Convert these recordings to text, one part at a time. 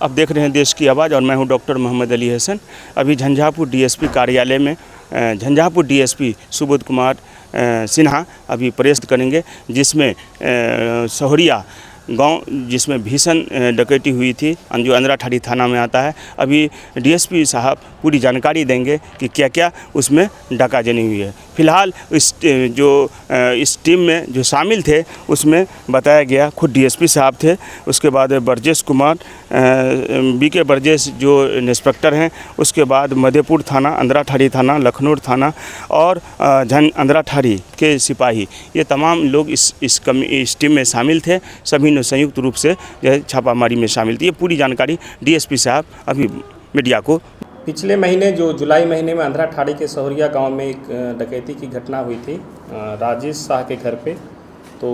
आप देख रहे हैं देश की आवाज़ और मैं हूं डॉक्टर मोहम्मद अली हसन। अभी झंझारपुर डीएसपी कार्यालय में झंझारपुर डीएसपी सुबोध कुमार सिन्हा अभी प्रेस करेंगे, जिसमें सहोरिया गांव जिसमें भीषण डकैती हुई थी, जो अंधराठाड़ी थाना में आता है। अभी डीएसपी साहब पूरी जानकारी देंगे कि क्या क्या उसमें डाकाजनी हुई है। फिलहाल इस टीम में जो शामिल थे उसमें बताया गया, खुद डीएसपी साहब थे, उसके बाद ब्रजेश कुमार बीके ब्रजेश जो इंस्पेक्टर हैं, उसके बाद मधेपुर थाना, अंधराठाड़ी थाना, लखनऊ थाना और अंधराठाड़ी के सिपाही, ये तमाम लोग इस टीम में शामिल थे। सभी ने संयुक्त रूप से छापामारी में शामिल थी। ये पूरी जानकारी डीएसपी साहब अभी मीडिया को। पिछले महीने जो जुलाई महीने में अंधराठाड़ी के सहोरिया गांव में एक डकैती की घटना हुई थी राजेश शाह के घर पे, तो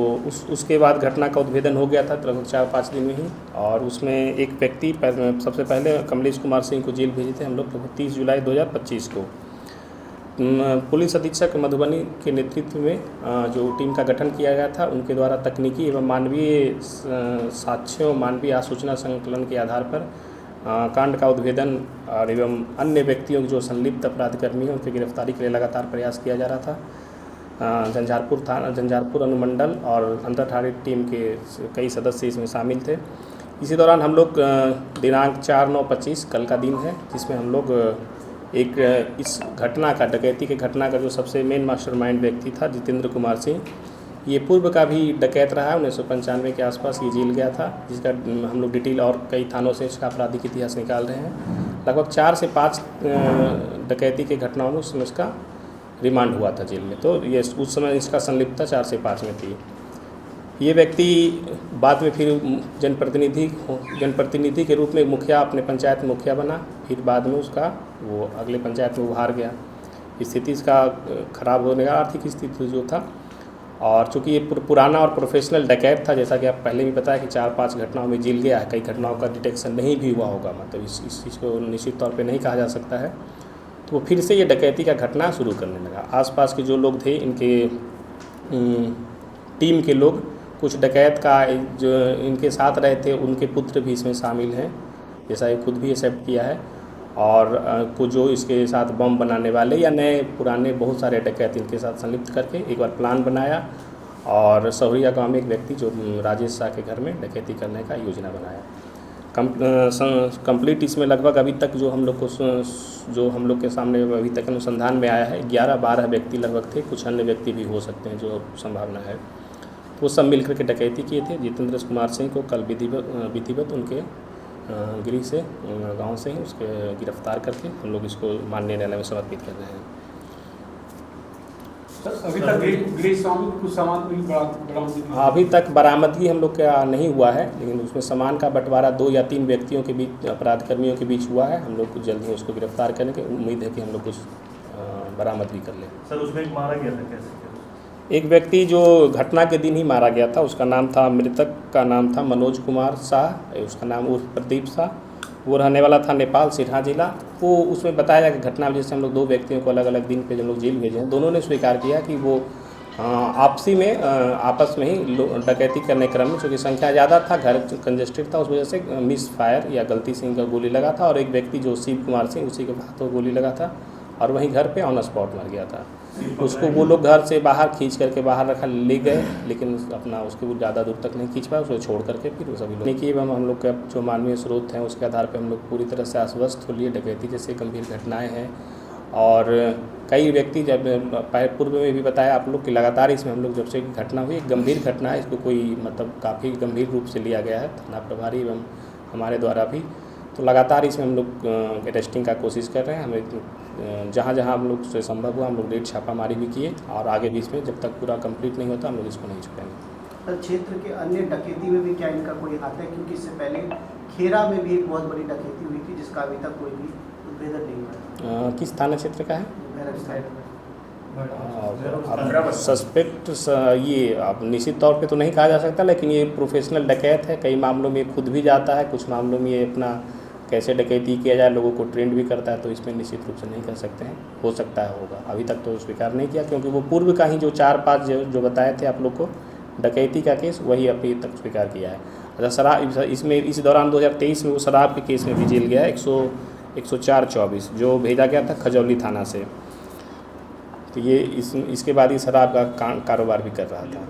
उसके बाद घटना का उद्भेदन हो गया था लगभग 4-5 दिन में ही। और उसमें एक व्यक्ति सबसे पहले कमलेश कुमार सिंह को जेल भेजे थे हम लोग 30 जुलाई 2025 को। पुलिस अधीक्षक मधुबनी के नेतृत्व में जो टीम का गठन किया गया था, उनके द्वारा तकनीकी एवं मानवीय साक्ष्यों, मानवीय आसूचना संकलन के आधार पर कांड का उद्भेदन और एवं अन्य व्यक्तियों जो संलिप्त अपराधकर्मी हैं उनकी गिरफ्तारी के लिए लगातार प्रयास किया जा रहा था। झंझारपुर अनुमंडल और अंधराठाड़ी टीम के कई सदस्य इसमें शामिल थे। इसी दौरान हम लोग दिनांक 4/9/25 कल का दिन है, जिसमें हम लोग इस घटना का, डकैती के घटना का जो सबसे मेन मास्टरमाइंड व्यक्ति था जितेंद्र कुमार सिंह, ये पूर्व का भी डकैत रहा है। 1995 के आसपास ये जेल गया था, जिसका हम लोग डिटेल और कई थानों से इसका आपराधिक इतिहास निकाल रहे हैं। लगभग 4 से 5 डकैती के घटनाओं में उस समय इसका रिमांड हुआ था जेल में, तो ये उस समय इसका संलिप्तता 4 से 5 में थी। ये व्यक्ति बाद में फिर जनप्रतिनिधि के रूप में मुखिया, अपने पंचायत मुखिया बना, फिर बाद में उसका वो अगले पंचायत में उभार गया। स्थिति इसका खराब होने का, आर्थिक स्थिति जो था, और चूँकि ये पुराना और प्रोफेशनल डकैत था, जैसा कि आप पहले भी बताया कि 4-5 घटनाओं में जेल गया है, कई घटनाओं का डिटेक्शन नहीं भी हुआ होगा, मतलब इस चीज़ को निश्चित तौर पे नहीं कहा जा सकता है। तो वो फिर से ये डकैती का घटना शुरू करने लगा। आसपास के जो लोग थे, इनके टीम के लोग, कुछ डकैत का जो इनके साथ रहे थे उनके पुत्र भी इसमें शामिल हैं, जैसा ये खुद भी एक्सेप्ट किया है। और कुछ जो इसके साथ बम बनाने वाले या नए पुराने बहुत सारे डकैत इनके साथ संलिप्त करके एक बार प्लान बनाया और सहोरिया गांव में एक व्यक्ति जो राजेश शाह के घर में डकैती करने का योजना बनाया। कंप्लीट इसमें लगभग अभी तक जो हम लोग के सामने अभी तक अनुसंधान में आया है, 11-12 व्यक्ति लगभग थे, कुछ अन्य व्यक्ति भी हो सकते हैं जो संभावना है। तो वो सब मिलकर के डकैती किए थे। जितेंद्र कुमार सिंह को कल विधिवत उनके गृह से, गांव से ही उसके गिरफ्तार करके हम लोग इसको माननीय न्यायालय में समर्पित कर रहे हैं। अभी तक गृह स्वामी कुछ सामान भी बरामद? अभी तक बरामदगी हम लोग का नहीं हुआ है, लेकिन उसमें सामान का बंटवारा 2 या 3 व्यक्तियों के बीच, अपराधकर्मियों के बीच हुआ है। हम लोग कुछ जल्द ही उसको गिरफ्तार करने की उम्मीद है कि हम लोग कुछ बरामदगी कर लें। सर, उसमें एक मारा गया था, कैसे? एक व्यक्ति जो घटना के दिन ही मारा गया था, उसका नाम था, मृतक का नाम था मनोज कुमार शाह, उसका नाम उर्फ प्रदीप शाह, वो रहने वाला था नेपाल सिरहा जिला। वो उसमें बताया कि घटना में जैसे हम लोग 2 व्यक्तियों को अलग अलग दिन पे जब लोग जेल भेजे हैं, दोनों ने स्वीकार किया कि वो आपस में ही डकैती करने क्रम में, चूँकि संख्या ज़्यादा था, घर कंजेस्टेड था, उस वजह से मिस फायर या गलती से इनका गोली लगा था। और एक व्यक्ति जो शिव कुमार सिंह, उसी के हाथों गोली लगा था और वहीं घर पे ऑन स्पॉट मर गया था। उसको वो लोग घर से बाहर खींच करके बाहर ले गए, लेकिन अपना उसके वो ज़्यादा दूर तक नहीं खींच पाए, उसको छोड़ करके फिर सभी लोग नहीं। हम लोग का जो मानवीय स्रोत हैं उसके आधार पे हम लोग पूरी तरह से आश्वस्त हो लिए। डकैती जैसे गंभीर घटनाएं हैं और कई व्यक्ति, जब पूर्व में भी बताया आप लोग कि लगातार इसमें हम लोग जब से घटना हुई, एक गंभीर घटना है, इसको कोई मतलब काफ़ी गंभीर रूप से लिया गया है थाना प्रभारी एवं हमारे द्वारा भी। तो लगातार इसमें हम लोग अरेस्टिंग का कोशिश कर रहे हैं। हमें जहाँ हम लोग से संभव हुआ हम लोग रेड छापामारी भी किए, और आगे भी इसमें जब तक पूरा कंप्लीट नहीं होता हम लोग इसको नहीं छोड़ेंगे। सर, क्षेत्र के अन्य डकैती में भी क्या इनका कोई हाथ है? क्योंकि इससे पहले खेरा में भी एक बहुत बड़ी डकैती हुई थी, जिसका अभी तक कोई भी उद्भेदन नहीं हुआ। किस थाना क्षेत्र का है? सस्पेक्ट ये आप निश्चित तौर पे तो नहीं कहा जा सकता, लेकिन ये प्रोफेशनल डकैत है। कई मामलों में खुद भी जाता है, कुछ मामलों में ये अपना कैसे डकैती किया जाए लोगों को ट्रेंड भी करता है, तो इसमें निश्चित रूप से नहीं कर सकते हैं। हो सकता है होगा, अभी तक तो स्वीकार नहीं किया, क्योंकि वो पूर्व का ही जो 4-5 जो बताए थे आप लोग को डकैती का केस, वही अभी तक स्वीकार किया है। अच्छा, शराब इसमें इस दौरान 2023 में वो शराब के केस में भी जेल गया है 104-24 जो भेजा गया था खजौली थाना से। तो ये इसके बाद ही शराब का कारोबार भी कर रहा था।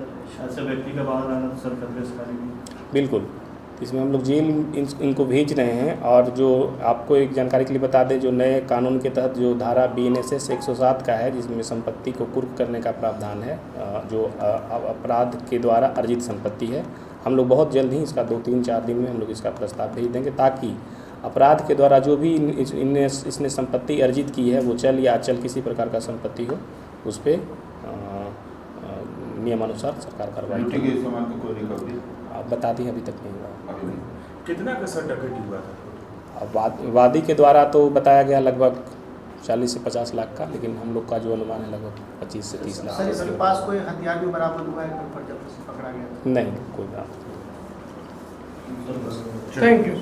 ऐसे व्यक्ति का बाहर आना तो सर खतरे से खाली नहीं। बिल्कुल, इसमें हम लोग जेल इनको भेज रहे हैं। और जो आपको एक जानकारी के लिए बता दें, जो नए कानून के तहत जो धारा BNSS 107 का है, जिसमें संपत्ति को कुर्क करने का प्रावधान है, जो अपराध के द्वारा अर्जित संपत्ति है, हम लोग बहुत जल्द ही इसका 2-3-4 दिन में हम लोग इसका प्रस्ताव भेज देंगे, ताकि अपराध के द्वारा जो भी इसने संपत्ति अर्जित की है, वो चल या अचल किसी प्रकार का संपत्ति हो, उस पर नियमानुसार सरकार कार्रवाई करेगी। आप बता दी, अभी तक नहीं हुआ। कितना का सर डकैती हुआ था? अब वादी के द्वारा तो बताया गया लगभग 40 से 50 लाख का, लेकिन हम लोग का जो अनुमान है लगभग 25 से 30 लाख। सर, इसके पास कोई हथियार भी बरामद हुआ है पर जब पकड़ा गया? नहीं, कोई बात नहीं। Thank you.